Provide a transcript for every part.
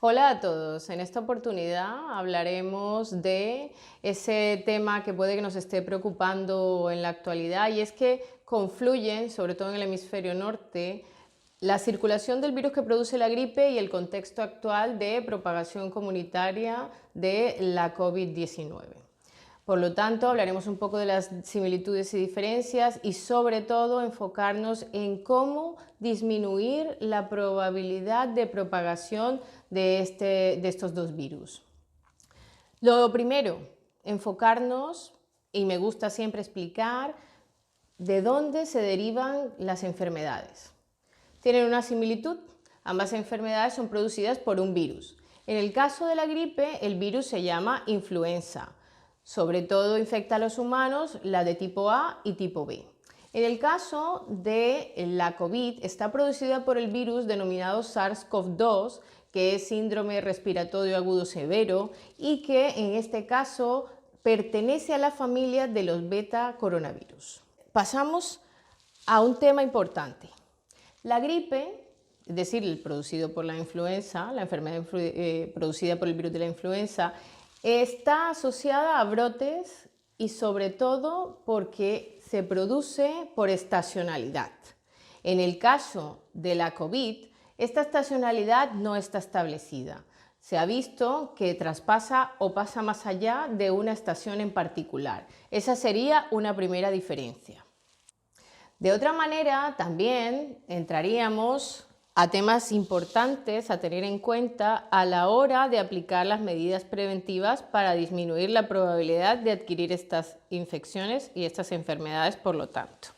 Hola a todos, en esta oportunidad hablaremos de ese tema que puede que nos esté preocupando en la actualidad, y es que confluyen, sobre todo en el hemisferio norte, la circulación del virus que produce la gripe y el contexto actual de propagación comunitaria de la COVID-19. Por lo tanto, hablaremos un poco de las similitudes y diferencias y sobre todo enfocarnos en cómo disminuir la probabilidad de propagación de estos dos virus. Lo primero, enfocarnos, y me gusta siempre explicar, de dónde se derivan las enfermedades. Tienen una similitud, ambas enfermedades son producidas por un virus. En el caso de la gripe, el virus se llama influenza. Sobre todo infecta a los humanos, la de tipo A y tipo B. En el caso de la COVID, está producida por el virus denominado SARS-CoV-2, que es síndrome respiratorio agudo severo y que en este caso pertenece a la familia de los beta coronavirus. Pasamos a un tema importante. La gripe, es decir, el producido por la influenza, la enfermedad producida por el virus de la influenza, está asociada a brotes y sobre todo porque se produce por estacionalidad. En el caso de la COVID, esta estacionalidad no está establecida. Se ha visto que traspasa o pasa más allá de una estación en particular. Esa sería una primera diferencia. De otra manera, también entraríamos a temas importantes a tener en cuenta a la hora de aplicar las medidas preventivas para disminuir la probabilidad de adquirir estas infecciones y estas enfermedades, por lo tanto.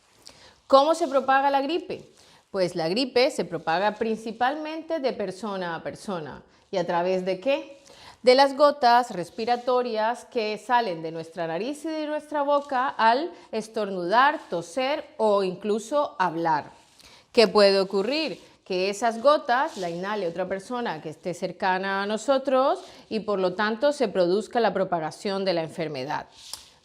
¿Cómo se propaga la gripe? Pues la gripe se propaga principalmente de persona a persona. ¿Y a través de qué? De las gotas respiratorias que salen de nuestra nariz y de nuestra boca al estornudar, toser o incluso hablar. ¿Qué puede ocurrir? Que esas gotas la inhale otra persona que esté cercana a nosotros y por lo tanto se produzca la propagación de la enfermedad.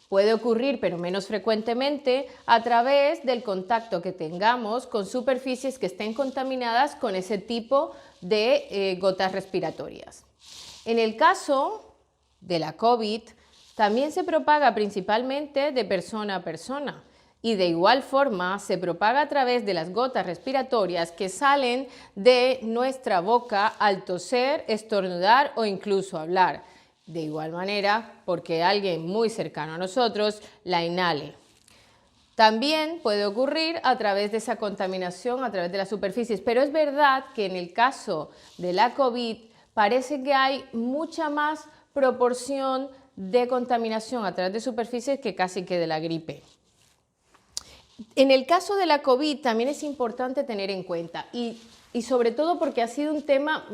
Puede ocurrir, pero menos frecuentemente, a través del contacto que tengamos con superficies que estén contaminadas con ese tipo de gotas respiratorias. En el caso de la COVID, también se propaga principalmente de persona a persona y de igual forma se propaga a través de las gotas respiratorias que salen de nuestra boca al toser, estornudar o incluso hablar. De igual manera, porque alguien muy cercano a nosotros la inhale. También puede ocurrir a través de esa contaminación, a través de las superficies, pero es verdad que en el caso de la COVID parece que hay mucha más proporción de contaminación a través de superficies que casi que de la gripe. En el caso de la COVID también es importante tener en cuenta y sobre todo porque ha sido un tema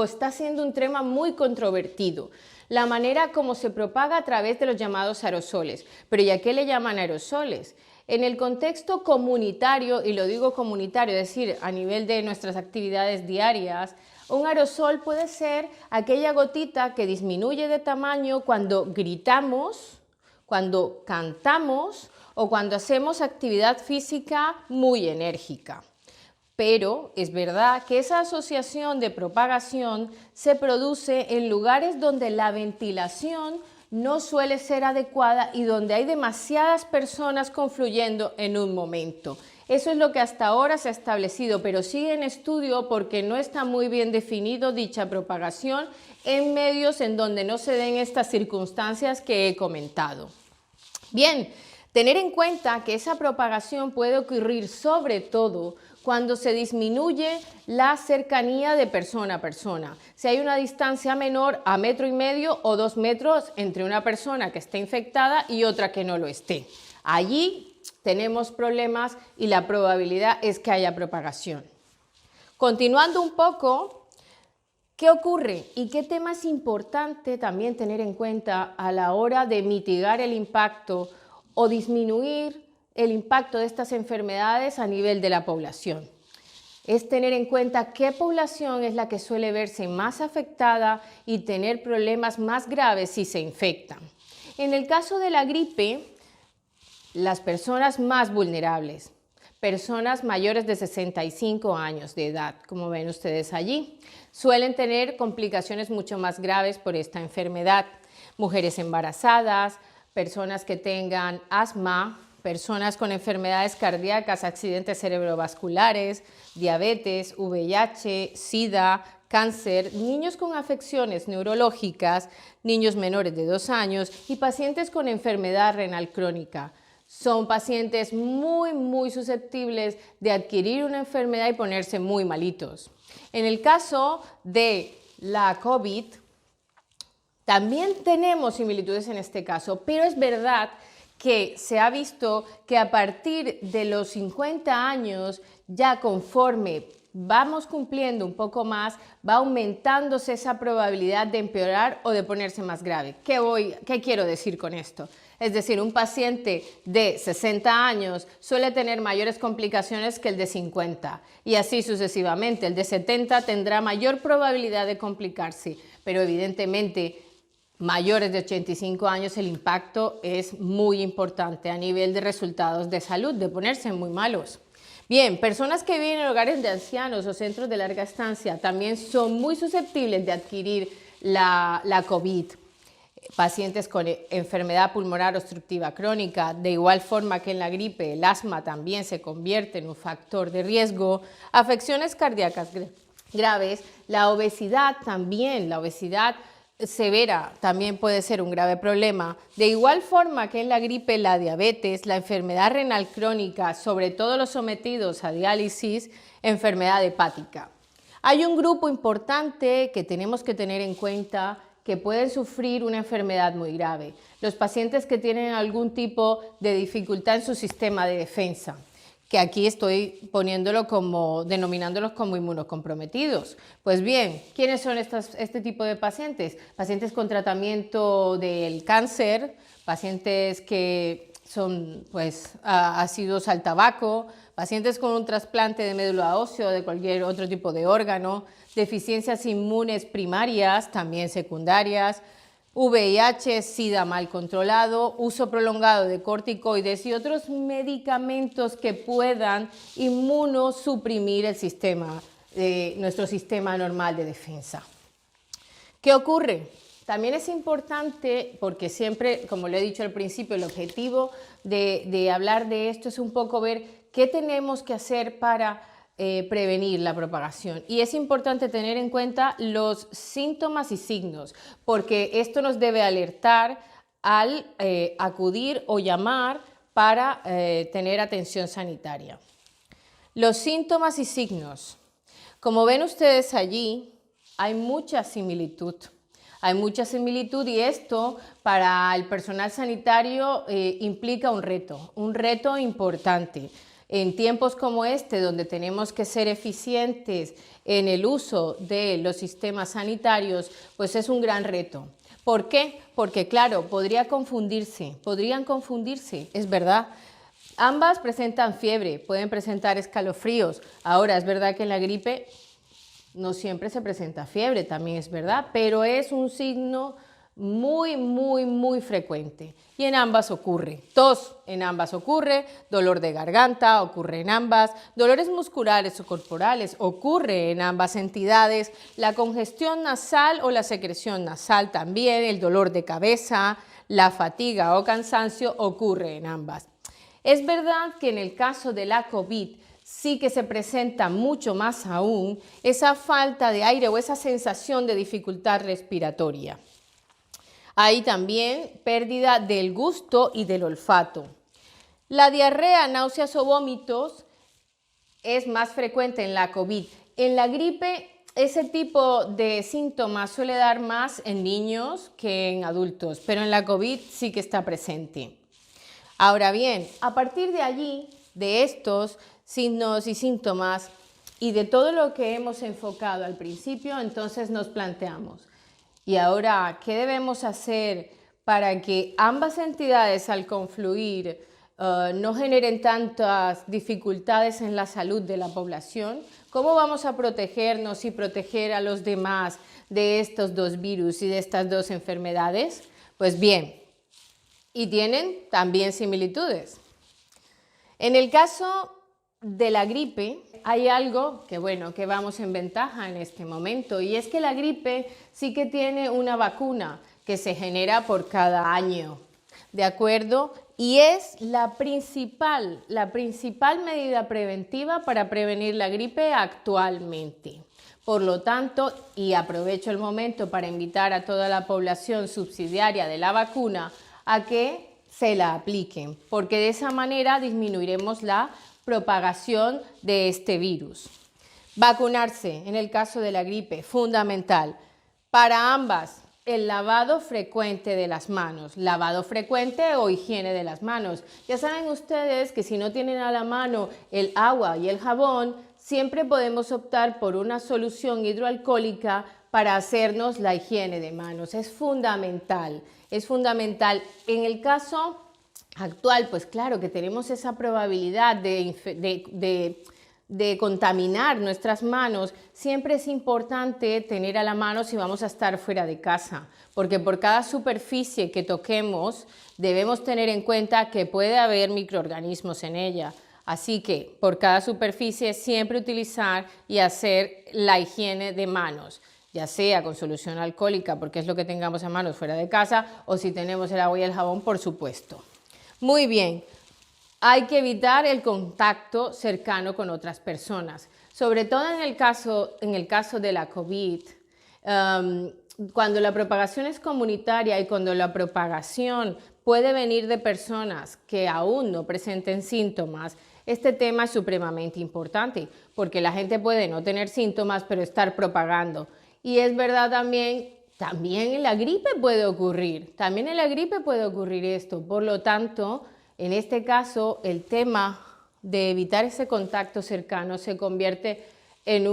está siendo un tema muy controvertido, la manera como se propaga a través de los llamados aerosoles. Pero ¿y a qué le llaman aerosoles? En el contexto comunitario, y lo digo comunitario, es decir, a nivel de nuestras actividades diarias, un aerosol puede ser aquella gotita que disminuye de tamaño cuando gritamos, cuando cantamos o cuando hacemos actividad física muy enérgica. Pero es verdad que esa asociación de propagación se produce en lugares donde la ventilación no suele ser adecuada y donde hay demasiadas personas confluyendo en un momento. Eso es lo que hasta ahora se ha establecido, pero sigue en estudio porque no está muy bien definido dicha propagación en medios en donde no se den estas circunstancias que he comentado. Bien, tener en cuenta que esa propagación puede ocurrir sobre todo cuando se disminuye la cercanía de persona a persona. Si hay una distancia menor a 1,5 metros o 2 metros entre una persona que esté infectada y otra que no lo esté. Allí tenemos problemas y la probabilidad es que haya propagación. Continuando un poco, ¿qué ocurre? ¿Y qué tema es importante también tener en cuenta a la hora de mitigar el impacto o disminuir el impacto de estas enfermedades a nivel de la población? Es tener en cuenta qué población es la que suele verse más afectada y tener problemas más graves si se infectan. En el caso de la gripe, las personas más vulnerables, personas mayores de 65 años de edad, como ven ustedes allí, suelen tener complicaciones mucho más graves por esta enfermedad. Mujeres embarazadas, personas que tengan asma, personas con enfermedades cardíacas, accidentes cerebrovasculares, diabetes, VIH, SIDA, cáncer, niños con afecciones neurológicas, niños menores de 2 años y pacientes con enfermedad renal crónica. Son pacientes muy susceptibles de adquirir una enfermedad y ponerse muy malitos. En el caso de la COVID, también tenemos similitudes en este caso, pero es verdad que se ha visto que a partir de los 50 años, ya conforme vamos cumpliendo un poco más, va aumentándose esa probabilidad de empeorar o de ponerse más grave. ¿Qué quiero decir con esto? Es decir, un paciente de 60 años suele tener mayores complicaciones que el de 50 y así sucesivamente. El de 70 tendrá mayor probabilidad de complicarse, pero evidentemente mayores de 85 años el impacto es muy importante a nivel de resultados de salud, de ponerse muy malos. Bien, personas que viven en hogares de ancianos o centros de larga estancia también son muy susceptibles de adquirir la COVID. Pacientes con enfermedad pulmonar obstructiva crónica, de igual forma que en la gripe, el asma también se convierte en un factor de riesgo, afecciones cardíacas graves, la obesidad también, la obesidad severa también puede ser un grave problema. De igual forma que en la gripe, la diabetes, la enfermedad renal crónica, sobre todo los sometidos a diálisis, enfermedad hepática. Hay un grupo importante que tenemos que tener en cuenta que pueden sufrir una enfermedad muy grave, los pacientes que tienen algún tipo de dificultad en su sistema de defensa, que aquí estoy denominándolos como inmunocomprometidos. Pues bien, ¿quiénes son este tipo de pacientes? Pacientes con tratamiento del cáncer, pacientes que son asiduos al tabaco, pacientes con un trasplante de médula ósea o de cualquier otro tipo de órgano, deficiencias inmunes primarias, también secundarias, VIH, SIDA mal controlado, uso prolongado de corticoides y otros medicamentos que puedan inmunosuprimir nuestro sistema normal de defensa. ¿Qué ocurre? También es importante, porque siempre, como lo he dicho al principio, el objetivo de hablar de esto es un poco ver qué tenemos que hacer para prevenir la propagación. Y es importante tener en cuenta los síntomas y signos, porque esto nos debe alertar al acudir o llamar para tener atención sanitaria. Los síntomas y signos. Como ven ustedes allí, hay mucha similitud. Hay mucha similitud y esto para el personal sanitario implica un reto importante. En tiempos como este, donde tenemos que ser eficientes en el uso de los sistemas sanitarios, pues es un gran reto. ¿Por qué? Porque claro, podrían confundirse, es verdad. Ambas presentan fiebre, pueden presentar escalofríos. Ahora, es verdad que en la gripe no siempre se presenta fiebre, también es verdad, pero es un signo muy frecuente y en ambas ocurre. Tos en ambas ocurre, dolor de garganta ocurre en ambas, dolores musculares o corporales ocurre en ambas entidades, la congestión nasal o la secreción nasal también, el dolor de cabeza, la fatiga o cansancio ocurre en ambas. Es verdad que en el caso de la COVID sí que se presenta mucho más aún esa falta de aire o esa sensación de dificultad respiratoria. Hay también pérdida del gusto y del olfato. La diarrea, náuseas o vómitos es más frecuente en la COVID. En la gripe, ese tipo de síntomas suele dar más en niños que en adultos, pero en la COVID sí que está presente. Ahora bien, a partir de allí, de estos signos y síntomas y de todo lo que hemos enfocado al principio, entonces nos planteamos, ¿y ahora qué debemos hacer para que ambas entidades al confluir no generen tantas dificultades en la salud de la población? ¿Cómo vamos a protegernos y proteger a los demás de estos dos virus y de estas dos enfermedades? Pues bien, y tienen también similitudes. En el caso de la gripe, hay algo que, bueno, que vamos en ventaja en este momento, y es que la gripe sí que tiene una vacuna que se genera por cada año, ¿de acuerdo? Y es la principal medida preventiva para prevenir la gripe actualmente. Por lo tanto, y aprovecho el momento para invitar a toda la población subsidiaria de la vacuna a que se la apliquen, porque de esa manera disminuiremos la propagación de este virus. Vacunarse en el caso de la gripe, fundamental. Para ambas, el lavado frecuente de las manos, lavado frecuente o higiene de las manos. Ya saben ustedes que si no tienen a la mano el agua y el jabón, siempre podemos optar por una solución hidroalcohólica para hacernos la higiene de manos. Es fundamental, es fundamental. En el caso actual, pues claro que tenemos esa probabilidad de contaminar nuestras manos. Siempre es importante tener a la mano si vamos a estar fuera de casa, porque por cada superficie que toquemos debemos tener en cuenta que puede haber microorganismos en ella. Así que por cada superficie siempre utilizar y hacer la higiene de manos, ya sea con solución alcohólica, porque es lo que tengamos a manos fuera de casa, o si tenemos el agua y el jabón, por supuesto. Muy bien. Hay que evitar el contacto cercano con otras personas, sobre todo en el caso de la COVID, cuando la propagación es comunitaria y cuando la propagación puede venir de personas que aún no presenten síntomas. Este tema es supremamente importante porque la gente puede no tener síntomas pero estar propagando. Y es verdad también en la gripe puede ocurrir, esto, por lo tanto, en este caso, el tema de evitar ese contacto cercano se convierte en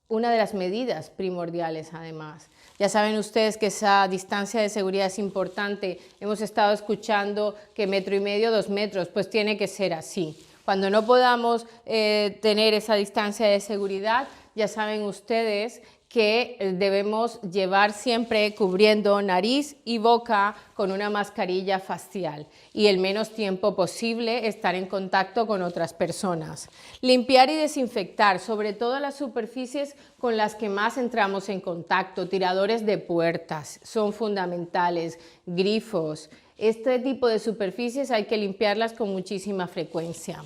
una de las medidas primordiales, además. Ya saben ustedes que esa distancia de seguridad es importante. Hemos estado escuchando que 1,5 metros, 2 metros, pues tiene que ser así. Cuando no podamos tener esa distancia de seguridad, ya saben ustedes que debemos llevar siempre cubriendo nariz y boca con una mascarilla facial y el menos tiempo posible estar en contacto con otras personas. Limpiar y desinfectar, sobre todo las superficies con las que más entramos en contacto, tiradores de puertas, son fundamentales, grifos. Este tipo de superficies hay que limpiarlas con muchísima frecuencia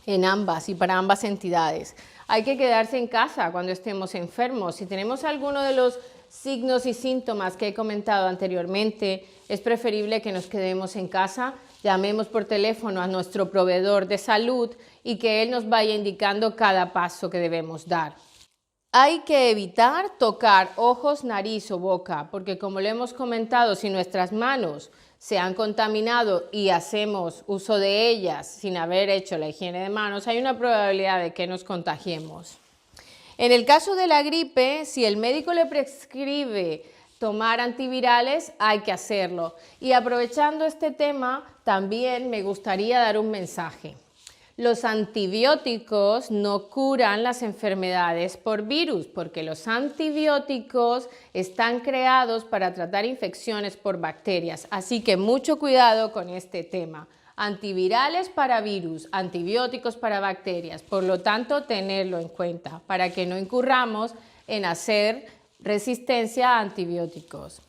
en ambas y para ambas entidades. Hay que quedarse en casa cuando estemos enfermos. Si tenemos alguno de los signos y síntomas que he comentado anteriormente, es preferible que nos quedemos en casa, llamemos por teléfono a nuestro proveedor de salud y que él nos vaya indicando cada paso que debemos dar. Hay que evitar tocar ojos, nariz o boca, porque como lo hemos comentado, si nuestras manos se han contaminado y hacemos uso de ellas sin haber hecho la higiene de manos, hay una probabilidad de que nos contagiemos. En el caso de la gripe, si el médico le prescribe tomar antivirales, hay que hacerlo. Y aprovechando este tema, también me gustaría dar un mensaje. Los antibióticos no curan las enfermedades por virus, porque los antibióticos están creados para tratar infecciones por bacterias. Así que mucho cuidado con este tema. Antivirales para virus, antibióticos para bacterias. Por lo tanto, tenerlo en cuenta para que no incurramos en hacer resistencia a antibióticos.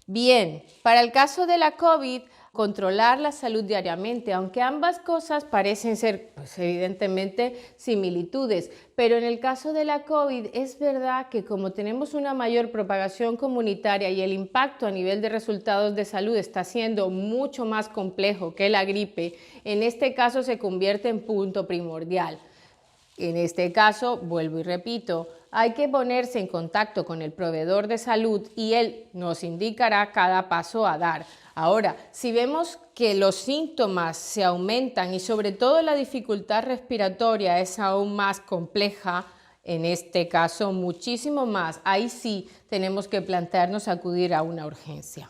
Bien, para el caso de la COVID, controlar la salud diariamente, aunque ambas cosas parecen ser, pues, evidentemente similitudes, pero en el caso de la COVID es verdad que como tenemos una mayor propagación comunitaria y el impacto a nivel de resultados de salud está siendo mucho más complejo que la gripe, en este caso se convierte en punto primordial. En este caso, vuelvo y repito, hay que ponerse en contacto con el proveedor de salud y él nos indicará cada paso a dar. Ahora, si vemos que los síntomas se aumentan y sobre todo la dificultad respiratoria es aún más compleja, en este caso muchísimo más, ahí sí tenemos que plantearnos acudir a una urgencia.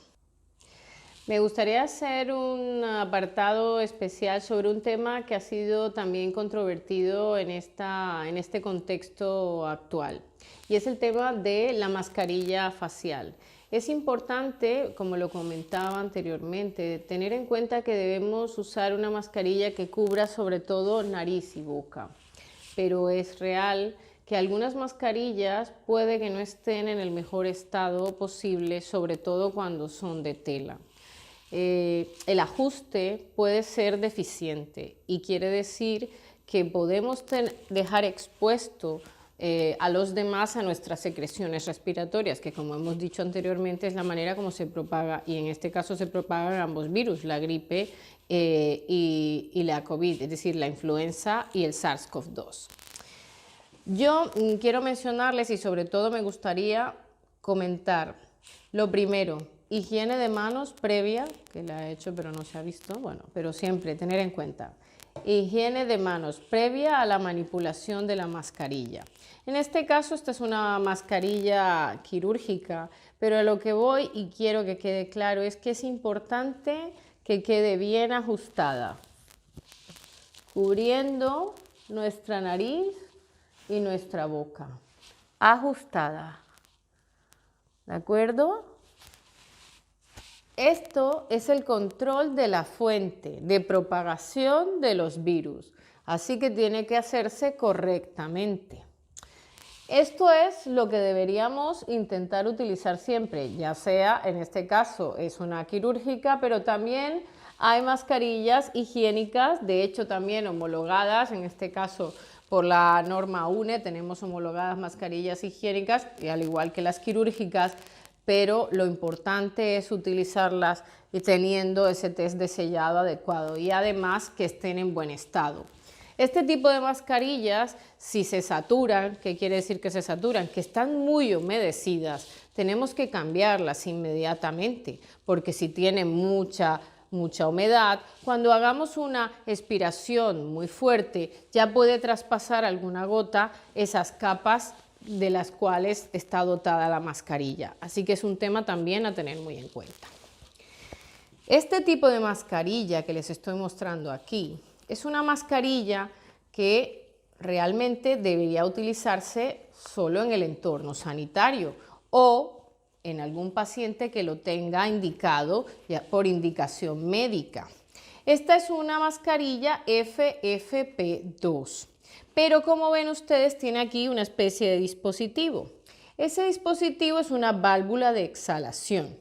Me gustaría hacer un apartado especial sobre un tema que ha sido también controvertido en este contexto actual, y es el tema de la mascarilla facial. Es importante, como lo comentaba anteriormente, tener en cuenta que debemos usar una mascarilla que cubra sobre todo nariz y boca, pero es real que algunas mascarillas puede que no estén en el mejor estado posible, sobre todo cuando son de tela. El ajuste puede ser deficiente y quiere decir que podemos dejar expuesto a los demás a nuestras secreciones respiratorias, que como hemos dicho anteriormente es la manera como se propaga, y en este caso se propagan ambos virus, la gripe y la COVID, es decir, la influenza y el SARS-CoV-2. Yo quiero mencionarles y sobre todo me gustaría comentar lo primero, higiene de manos previa, que la he hecho pero no se ha visto, bueno, pero siempre tener en cuenta. Higiene de manos previa a la manipulación de la mascarilla. En este caso, esta es una mascarilla quirúrgica, pero a lo que voy y quiero que quede claro es que es importante que quede bien ajustada, cubriendo nuestra nariz y nuestra boca. Ajustada. ¿De acuerdo? Esto es el control de la fuente de propagación de los virus, así que tiene que hacerse correctamente. Esto es lo que deberíamos intentar utilizar siempre, ya sea, en este caso es una quirúrgica, pero también hay mascarillas higiénicas, de hecho también homologadas, en este caso por la norma UNE tenemos homologadas mascarillas higiénicas, y al igual que las quirúrgicas, pero lo importante es utilizarlas y teniendo ese test de sellado adecuado y además que estén en buen estado. Este tipo de mascarillas, si se saturan, ¿qué quiere decir que se saturan? Que están muy humedecidas, tenemos que cambiarlas inmediatamente, porque si tienen mucha humedad, cuando hagamos una expiración muy fuerte, ya puede traspasar alguna gota esas capas de las cuales está dotada la mascarilla. Así que es un tema también a tener muy en cuenta. Este tipo de mascarilla que les estoy mostrando aquí es una mascarilla que realmente debería utilizarse solo en el entorno sanitario o en algún paciente que lo tenga indicado por indicación médica. Esta es una mascarilla FFP2. Pero como ven ustedes, tiene aquí una especie de dispositivo. Ese dispositivo es una válvula de exhalación.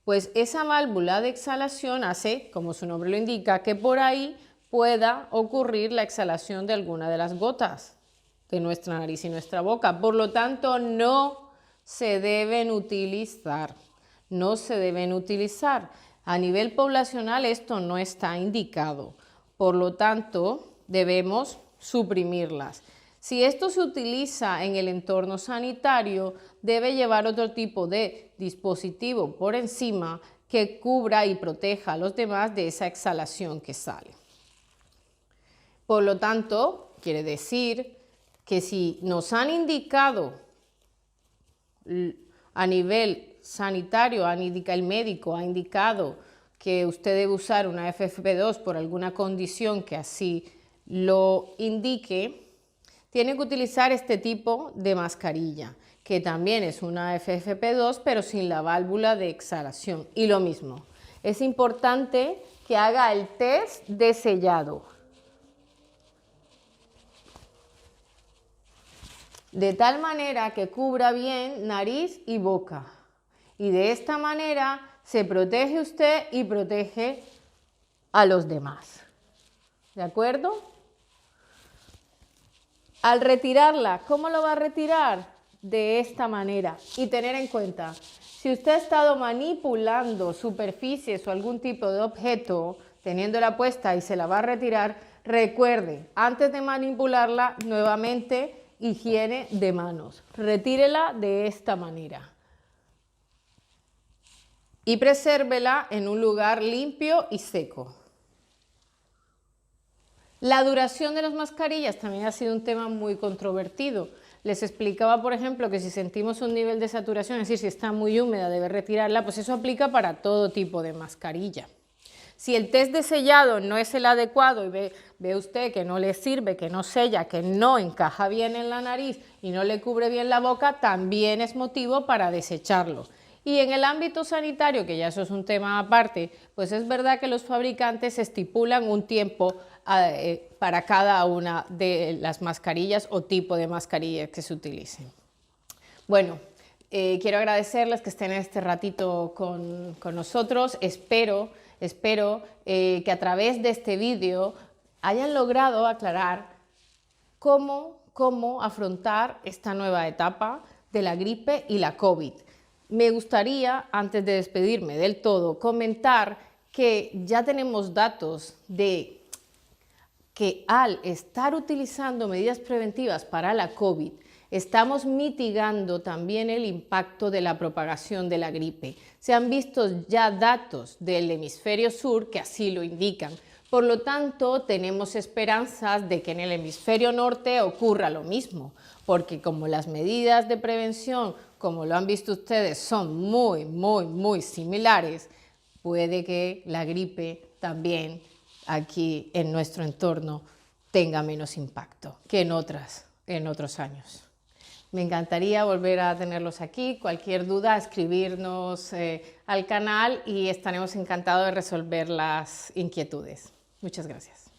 Pues esa válvula de exhalación hace, como su nombre lo indica, que por ahí pueda ocurrir la exhalación de alguna de las gotas de nuestra nariz y nuestra boca. Por lo tanto, no se deben utilizar. No se deben utilizar. A nivel poblacional esto no está indicado. Por lo tanto, debemos suprimirlas. Si esto se utiliza en el entorno sanitario, debe llevar otro tipo de dispositivo por encima que cubra y proteja a los demás de esa exhalación que sale. Por lo tanto, quiere decir que si nos han indicado a nivel sanitario, el médico ha indicado que usted debe usar una FFP2 por alguna condición que así lo indique, tiene que utilizar este tipo de mascarilla, que también es una FFP2, pero sin la válvula de exhalación. Y lo mismo, es importante que haga el test de sellado, de tal manera que cubra bien nariz y boca. Y de esta manera se protege usted y protege a los demás. ¿De acuerdo? Al retirarla, ¿cómo lo va a retirar? De esta manera. Y tener en cuenta, si usted ha estado manipulando superficies o algún tipo de objeto, teniéndola puesta y se la va a retirar, recuerde, antes de manipularla, nuevamente, higiene de manos. Retírela de esta manera. Y presérvela en un lugar limpio y seco. La duración de las mascarillas también ha sido un tema muy controvertido. Les explicaba, por ejemplo, que si sentimos un nivel de saturación, es decir, si está muy húmeda, debe retirarla, pues eso aplica para todo tipo de mascarilla. Si el test de sellado no es el adecuado y ve usted que no le sirve, que no sella, que no encaja bien en la nariz y no le cubre bien la boca, también es motivo para desecharlo. Y en el ámbito sanitario, que ya eso es un tema aparte, pues es verdad que los fabricantes estipulan un tiempo para cada una de las mascarillas o tipo de mascarillas que se utilicen. Bueno, quiero agradecerles que estén este ratito con nosotros. Espero que a través de este vídeo hayan logrado aclarar cómo afrontar esta nueva etapa de la gripe y la COVID. Me gustaría, antes de despedirme del todo, comentar que ya tenemos datos de que al estar utilizando medidas preventivas para la COVID, estamos mitigando también el impacto de la propagación de la gripe. Se han visto ya datos del hemisferio sur que así lo indican. Por lo tanto, tenemos esperanzas de que en el hemisferio norte ocurra lo mismo, porque como las medidas de prevención, como lo han visto ustedes, son muy similares, puede que la gripe también aquí en nuestro entorno tenga menos impacto que en otros años. Me encantaría volver a tenerlos aquí. Cualquier duda, escribirnos al canal y estaremos encantados de resolver las inquietudes. Muchas gracias.